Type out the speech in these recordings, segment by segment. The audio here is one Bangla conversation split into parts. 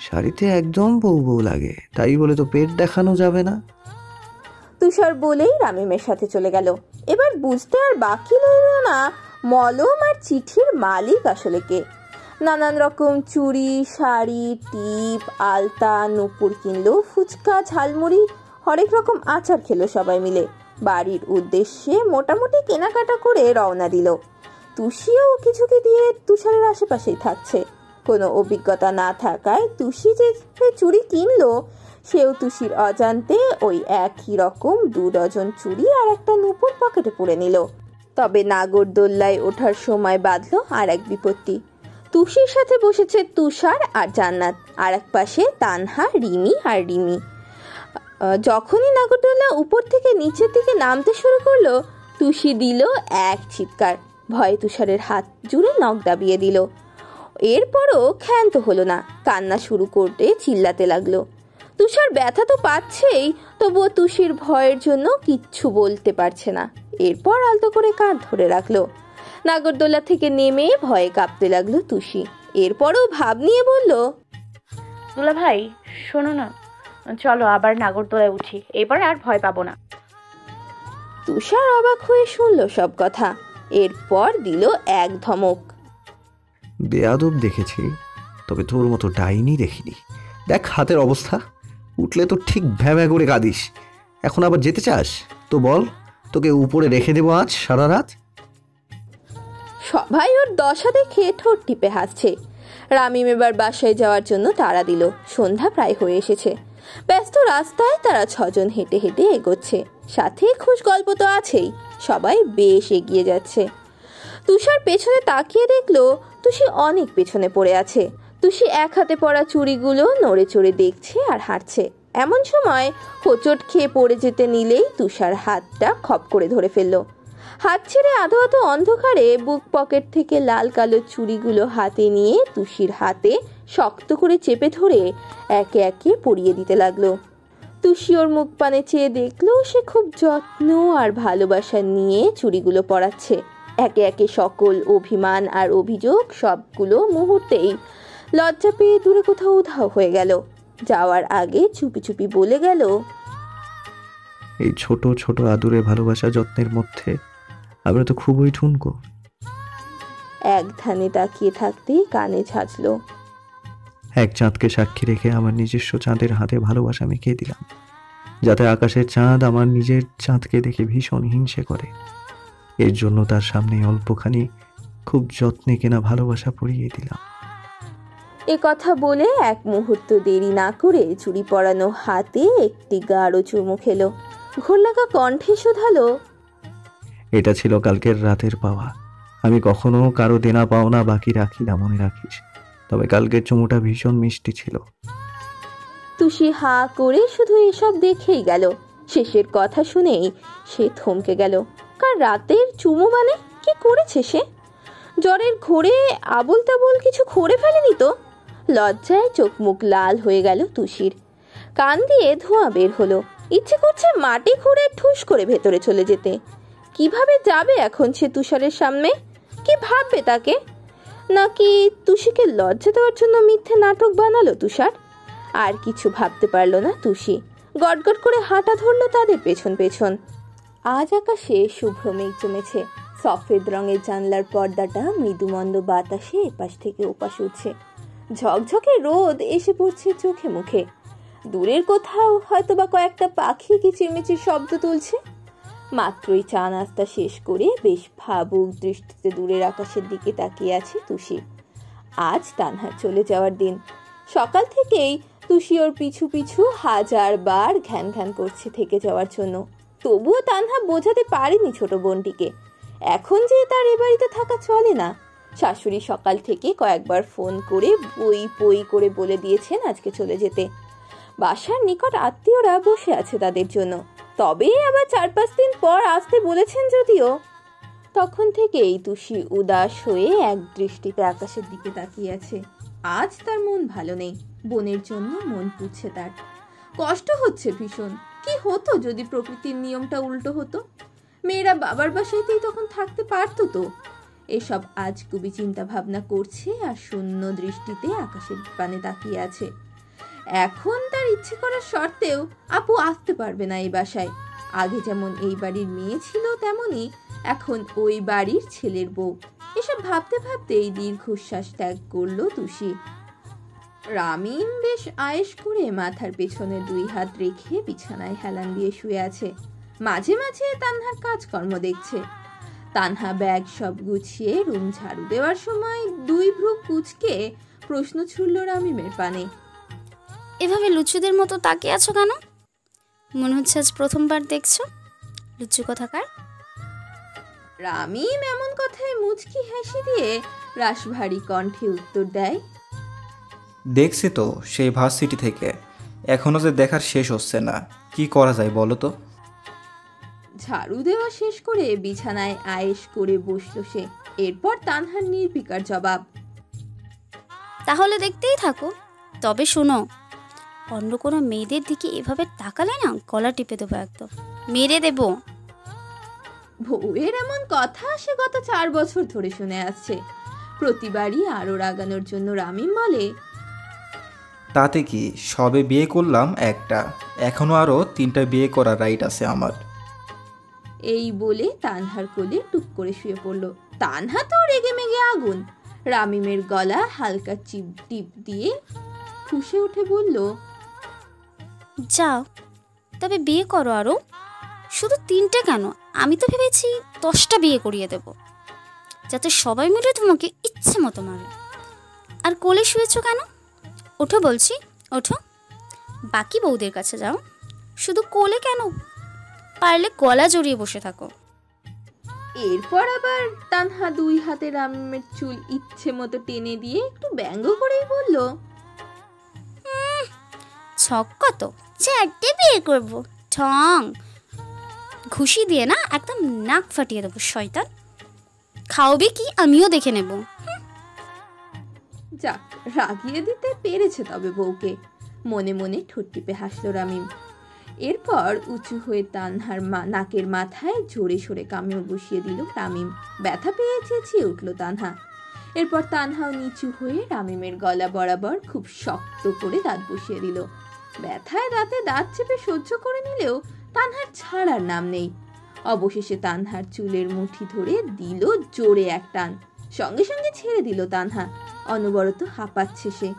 শাড়িতে একদম বউ বউ লাগে, তাই বলে তো পেট দেখানো যাবে না। তুষার বলেই রামিমের সাথে চলে গেল। এবার বুঝতে আর বাকি রইল না মলম আর চিঠির মালিক আসলে কে। নানান রকম চুড়ি, শাড়ি, টিপ, আলতা, নূপুর কিনলো, ফুচকা, ঝালমুড়ি, হরেক রকম আচার খেলো সবাই মিলে। বাড়ির উদ্দেশ্যে মোটামুটি কেনাকাটা করে রওনা দিল। তুষিও কিছুকে দিয়ে তুষারের আশেপাশেই থাকছে। কোনো অভিজ্ঞতা না থাকায় তুষি যে চুড়ি কিনলো, সেও তুষির অজান্তে ওই একই রকম 2 ডজন চুড়ি আর একটা নূপুর পকেটে পুরে নিল। তবে নাগরদোল্লায় ওঠার সময় বাঁধলো আর এক বিপত্তি। তুষির সাথে বসেছে তুষার আর জান্নাত, আর এক পাশে তানহা, রিমি আর রিমি। যখনই নাগরদোল্লা উপর থেকে নিচের দিকে নামতে শুরু করলো, তুষি দিল এক চিৎকার। ভয়ে তুষারের হাত জুড়ে নখ দাবিয়ে দিল। এরপরও ক্ষান্ত হলো না, কান্না শুরু করতে চিল্লাতে লাগলো। তুষার ব্যথা তো পাচ্ছেই, তবুও তুষির ভয়ের জন্য কিচ্ছু বলতে পারছে না। এরপর আলতো করে কাঁধ ধরে রাখলো। নাগরদোল্লা থেকে নেমে ভয়ে কাঁপতে লাগলো তুষি। এরপরও ভাব নিয়ে বলল, দুলা ভাই শোনো না, চলো আবার নাগরদোলায় উঠি, এবার আর ভয় পাবো না। তুষার অবাক হয়ে শুনল সব কথা। এরপর দিল এক ধমক। বেয়াদব দেখেছি, তবে তোর মতো ডাইনি দেখিনি। দেখ হাতের অবস্থা, উঠলে তো ঠিক ভ্যাভ্যা করে কাঁদিস। এখন আবার যেতে চাস তো বল, তোকে উপরে রেখে দেবো আজ সারা রাত। সবাই ওর দশা দেখে ঠোঁট টিপে হাসছে। রামিম এবার বাসায় যাওয়ার জন্য তাড়া দিল। সন্ধ্যা প্রায় হয়ে এসেছে। ব্যস্ত রাস্তায় তারা 6 জন হেঁটে হেঁটে এগোচ্ছে। সাথে খুশ গল্প তো আছেই। সবাই বেশ এগিয়ে যাচ্ছে। তুষার পেছনে তাকিয়ে দেখলো তুষি অনেক পেছনে পড়ে আছে। তুষি এক হাতে পড়া চুড়িগুলো নড়ে চড়ে দেখছে আর হাঁটছে। এমন সময় হোঁচট খেয়ে পড়ে যেতে নিলেই তুষার হাতটা খপ করে ধরে ফেললো। হাত ছেড়ে আধো আধো অন্ধকারে বুক পকেট থেকে লাল কালো চুড়িগুলো হাতে নিয়ে তুষির হাতে শক্ত করে চেপে ধরে একে একে পরিয়ে দিতে লাগলো। তুষি ওর মুখ পানে চেয়ে দেখলো সে খুব যত্ন আর ভালোবাসা নিয়ে চুড়িগুলো পরাচ্ছে। একে একে সকল অভিমান আর অভিযোগ সবগুলো মুহূর্তেই লজ্জা পেয়ে দূরে কোথাও উধাও হয়ে গেল। যাওয়ার আগে চুপি চুপি বলে গেল, এই ছোট ছোট আদুরে ভালোবাসা যত্নের মধ্যে আমরা তো খুবই ঠুনকো। এক ধ্যানে তাকিয়ে থাকতেই কানে ঝাঁঝলো। এক চাঁদকে সাক্ষী রেখে আমার নিজস্ব চাঁদের হাতে ভালোবাসা মিশিয়ে দিলাম, যাতে আকাশের চাঁদ আমার নিজের চাঁদকে দেখে ভীষণ হিংসে করে। এর জন্য তার সামনে অল্পখানি খুব যত্নে কেনা ভালোবাসা পরিয়ে দিলাম। এ কথা বলে এক মুহূর্ত দেরি না করে চুড়ি পরানো হাতে একটি গাঢ় চুমু খেলো। ঘোরলাগা কণ্ঠে শোধালো, এটা ছিল কালকের রাতের পাওয়া। আমি কখনো কারো দেনা পাওনা বাকি রাখি না, মনে রাখিস। তবে কালকের চুমুটা ভীষণ মিষ্টি ছিল। তুষি হা করে শুধু এসব দেখেই গেল। শেষের কথা শুনেই সে থমকে গেল। কার রাতের চুমু মানে? কি করেছে সে? জ্বরের ঘোরে আবল তাবল কিছু করে ফেলেনি তো? লজ্জায় চোখ মুখ লাল হয়ে গেল তুষির। কান দিয়ে ধোঁয়া বের হলো। ইচ্ছে করছে মাটি খুঁড়ে ঠুস করে ভেতরে চলে যেতে। কিভাবে যাবে এখন সে তুষারের সামনে? কি ভাববে তাকে? নাকি তুষিকে লজ্জা দেওয়ার জন্য মিথ্যে নাটক বানালো তুষার? আর কিছু ভাবতে পারলো না তুষি। গটগট করে হাঁটা ধরলো তাদের পেছন পেছন। আজ আকাশে শুভ্র মেঘ জমেছে। সফেদ রঙের জানলার পর্দাটা মৃদুমন্দ বাতাসে এপাশ থেকে ওপাশ উঠছে। ঝকঝকে রোদ এসে পড়ছে চোখে মুখে। দূরের কোথাও হয়তো বা কয়েকটা পাখি কিচিরমিচির শব্দ তুলছে। মাত্রই চা নাস্তা শেষ করে বেশ ভাবুক দৃষ্টিতে দূরের আকাশের দিকে তাকিয়ে আছে তুষি। আজ তানহার চলে যাওয়ার দিন। সকাল থেকেই তুষি ওর পিছু পিছু 1000 বার ঘ্যান ঘ্যান করছে থেকে যাওয়ার জন্য। তবুও তানহা বোঝাতে পারেনি ছোট বোনটিকে এখন যে তার এ বাড়িতে থাকা চলে না। শাশুড়ি সকাল থেকে কয়েকবার ফোন করে বই বই করে বলে দিয়েছেন আজকে চলে যেতে। বাসার নিকট আত্মীয়রা বসে আছে তাদের জন্য। তবে আবার 4-5 দিন পর আসতে বলেছেন যদিও। তখন থেকেই তুষি উদাস হয়ে এক দৃষ্টিতে আকাশের দিকে তাকিয়ে আছে। আজ তার মন ভালো নেই। বোনের জন্য মন পুড়ছে তার। কষ্ট হচ্ছে ভীষণ। কি হতো যদি প্রকৃতির নিয়মটা উল্টো হতো? মেয়েরা বাবার বাসাতেই তখন থাকতে পারতো তো। এসব আজ খুবই চিন্তা ভাবনা করছে আর শূন্য দৃষ্টিতে আকাশের পানে তাকিয়ে আছে। এখন তার ইচ্ছে করার শর্তেও আপু আসতে পারবে না এই বাসায়। আগে যেমন এই বাড়ির মেয়ে ছিল, তেমনি এখন ওই বাড়ির ছেলের বউ। এসব ভাবতে ভাবতেই দীর্ঘশ্বাস ত্যাগ করলো তুষি। রামিম বেশ আয়েশ করে মাথার পেছনে 2 হাত রেখে বিছানায় হেলান দিয়ে শুয়ে আছে। মাঝে মাঝে তানহার কাজকর্ম দেখছে। তানহা ব্যাগ সব গুছিয়ে রুম ঝাড়ু দেওয়ার সময় 2 ভ্রু কুঁচকে প্রশ্ন ছুড়ল রামিমের পানে। এভাবে লুচুদের মতো তাকিয়ে আছো কেন? মনে হচ্ছে আজ প্রথমবার দেখছো। লুচু কোথাকার? রামিম এমন কথায় মুচকি হাসি দিয়ে রাশভারী কণ্ঠে উত্তর দেয়, দেখছি তো সেই ভার্সিটি থেকে, এখনও যে দেখার শেষ হচ্ছে না। কি করা যায় বলো তো? ঝাড়ু দেওয়া শেষ করে বিছানায় আয়েশ করে বসলো সে। এরপর তানহার নির্বিকার জবাব, তাহলে দেখতেই থাকো। তবে শোনো, অন্য কোনো মেয়েদের দিকে এভাবে তাকালে না গলা টিপে দেবো, একদম মেরে দেবো। বউয়ের এমন কথা সে গত 4 বছর ধরে শুনে আসছে। প্রতিবারই আরো রাগানোর জন্য রামিম বলে, তাতে কি, সবে বিয়ে করলাম একটা, এখনও আরও 3টা বিয়ে করার রাইট আছে আমার। এই বলে তানহার কোলে টুক করে শুয়ে পড়ল। তানহা তো রেগে মেগে আগুন। রামিমের গলা হালকা টিপ দিয়ে ফুঁসে উঠে বলল, যাও তবে বিয়ে করো আরও। শুধু 3টে কেন, আমি তো ভেবেছি 10টা বিয়ে করিয়ে দেব, যাতে সবাই মিলে তোমাকে ইচ্ছে মতো মারে। আর কোলে শুয়েছো কেন? ওঠো বলছি, ওঠো। বাকি বউদের কাছে যাও, শুধু কোলে কেন? পারলে গলা জড়িয়ে বসে থাকো। এরপর আবার তানহা 2 হাতে রামিমের চুল ইচ্ছে মতো টেনে দিয়ে একটু ব্যঙ্গ করেই বলল, ছক কত, 4টে বিয়ে করবো, ঠং। ঘুষি দিয়ে না একদম নাক ফাটিয়ে দেবো শয়তান। খাওয়াবে কি আমিও দেখে নেব। যাক, রাগিয়ে দিতে পেরেছে তবে বউকে। মনে মনে ঠোঁট টিপে হাসলো রামিম। এরপর উঁচু হয়ে তানহার নাকের মাথায় জোরে সোরে কামড় বসিয়ে দিল রামিম। ব্যথা পেয়ে চেঁচিয়ে উঠল তানহা। এরপর তানহাও নিচু হয়ে রামিমের গলা বরাবর খুব শক্ত করে দাঁত বসিয়ে দিল। ব্যথায় দাঁতে দাঁত চেপে সহ্য করে নিলেও তানহার ছাড়ার নাম নেই। অবশেষে তানহার চুলের মুঠি ধরে দিল জোরে এক টান। সঙ্গে সঙ্গে ছেড়ে দিল তানহা। অনবরত হাঁপাচ্ছে সে।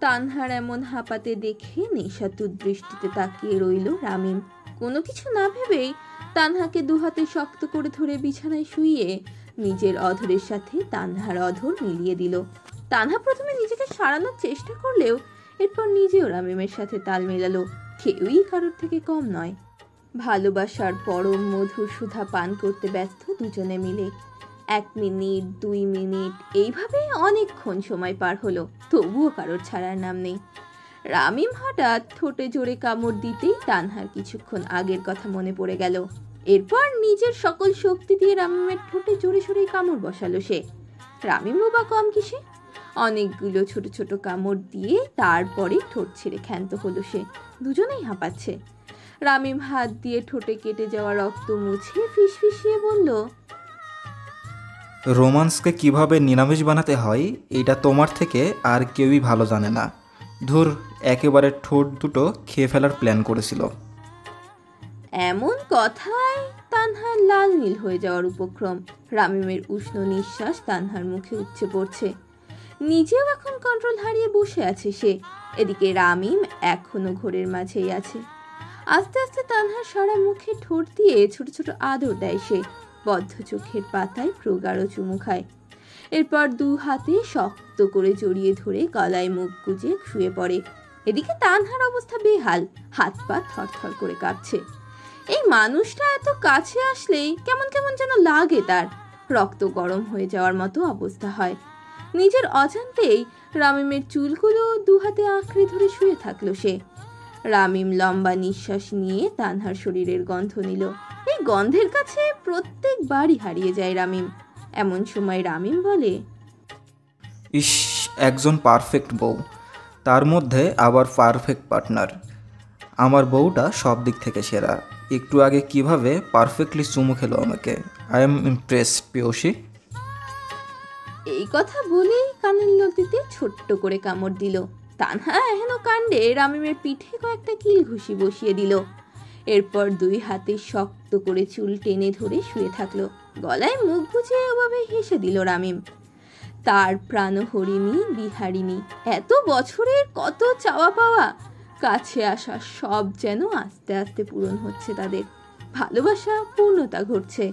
তানহার এমন হাঁপাতে দেখে নেশাতুর দৃষ্টিতে তাকিয়ে রইল রামিম। কোনো কিছু না ভেবেই তানহাকে 2 হাতে শক্ত করে ধরে বিছানায় শুইয়ে নিজের অধরের সাথে তানহার অধর মিলিয়ে দিল। তানহা প্রথমে নিজেকে সারানোর চেষ্টা করলেও এরপর নিজেও রামিমের সাথে তাল মেলালো। কেউই কারোর থেকে কম নয়। ভালোবাসার পরম মধুর সুধা পান করতে ব্যস্ত দুজনে মিলে। 1 মিনিট 2 মিনিট এইভাবে অনেকক্ষণ সময় পার হলো, তবুও কারোর ছাড়ার নাম নেই। রামিম হঠাৎ ঠোঁটে জোরে কামড় দিতেই তানহার কিছুক্ষণ আগের কথা মনে পড়ে গেল। এরপর নিজের সকল শক্তি দিয়ে রামিমের ঠোঁটে জোরে সোরে কামড় বসালো সে। রামিমও বা কম কিসে, অনেকগুলো ছোট ছোট কামড় দিয়ে তারপরে ঠোঁট ছেড়ে ক্ষান্ত হলো সে। দুজনেই হাঁপাচ্ছে। রামিম হাত দিয়ে ঠোঁটে কেটে যাওয়া রক্ত মুছে ফিসফিসিয়ে বলল, রোমান্সকে কিভাবে নিরামিষ বানাতে হয় এটা তোমার থেকে আর কেউই ভালো জানে না। ধুর, একেবারে ঠোঁট দুটো খেয়ে ফেলার প্ল্যান করেছিল। এমন কথায় তানহার লাল নীল হয়ে যাওয়ার উপক্রম। রামিমের উষ্ণ নিঃশ্বাস তানহার মুখে উপচে পড়ছে। নিজেও এখন কন্ট্রোল হারিয়ে বসে আছে সে। এদিকে রামিম এখনো ঘোরের মাঝেই আছে। আস্তে আস্তে তানহার সারা মুখে ঠোঁট দিয়ে ছোট ছোট আদর দেয় সে। বদ্ধ চোখের পাতায় প্রগাঢ় চুমু খায়। এরপর 2 হাতে শক্ত করে জড়িয়ে ধরে গলায় মুখ গুজে শুয়ে পড়ে। এদিকে তানহার অবস্থা বেহাল, হাত পা থরথর করে কাঁপছে। এই মানুষটা এত কাছে আসলেই কেমন কেমন যেন লাগে তার। রক্ত গরম হয়ে যাওয়ার মতো অবস্থা হয়। নিজের অজান্তেই রামিমের চুলগুলো 2 হাতে আঁকড়ে ধরে শুয়ে থাকলো সে। রামিম লম্বা নিঃশ্বাস নিয়ে তানহার শরীরের গন্ধ নিল। এই গন্ধের কাছে প্রত্যেকবারই হারিয়ে যায় রামিম। এমন সময় রামিম বলে, ইস, একজন পারফেক্ট বউ, তার মধ্যে আবার পারফেক্ট পার্টনার। আমার বউটা সব দিক থেকে সেরা। একটু আগে কিভাবে পারফেক্টলি চুমু খেলো আমাকে। আই এম ইমপ্রেসড পিয়সী। এই কথা বলেই কানের লতিতে ছোট্ট করে কামড় দিল। তানহা এহেন কাণ্ডে রামিমের পিঠে কয়েকটা কিল ঘুষি বসিয়ে দিল। এরপর দুই হাতে শক্ত করে চুল টেনে ধরে শুয়ে থাকলো। গলায় মুখ গুজে ওভাবে হেসে দিল রামিম। তার প্রাণহরিণী বিহারিণী, এত বছরের কত চাওয়া পাওয়া, কাছে আসা সব যেন আস্তে আস্তে পূরণ হচ্ছে। তাদের ভালোবাসা পূর্ণতা ঘটছে।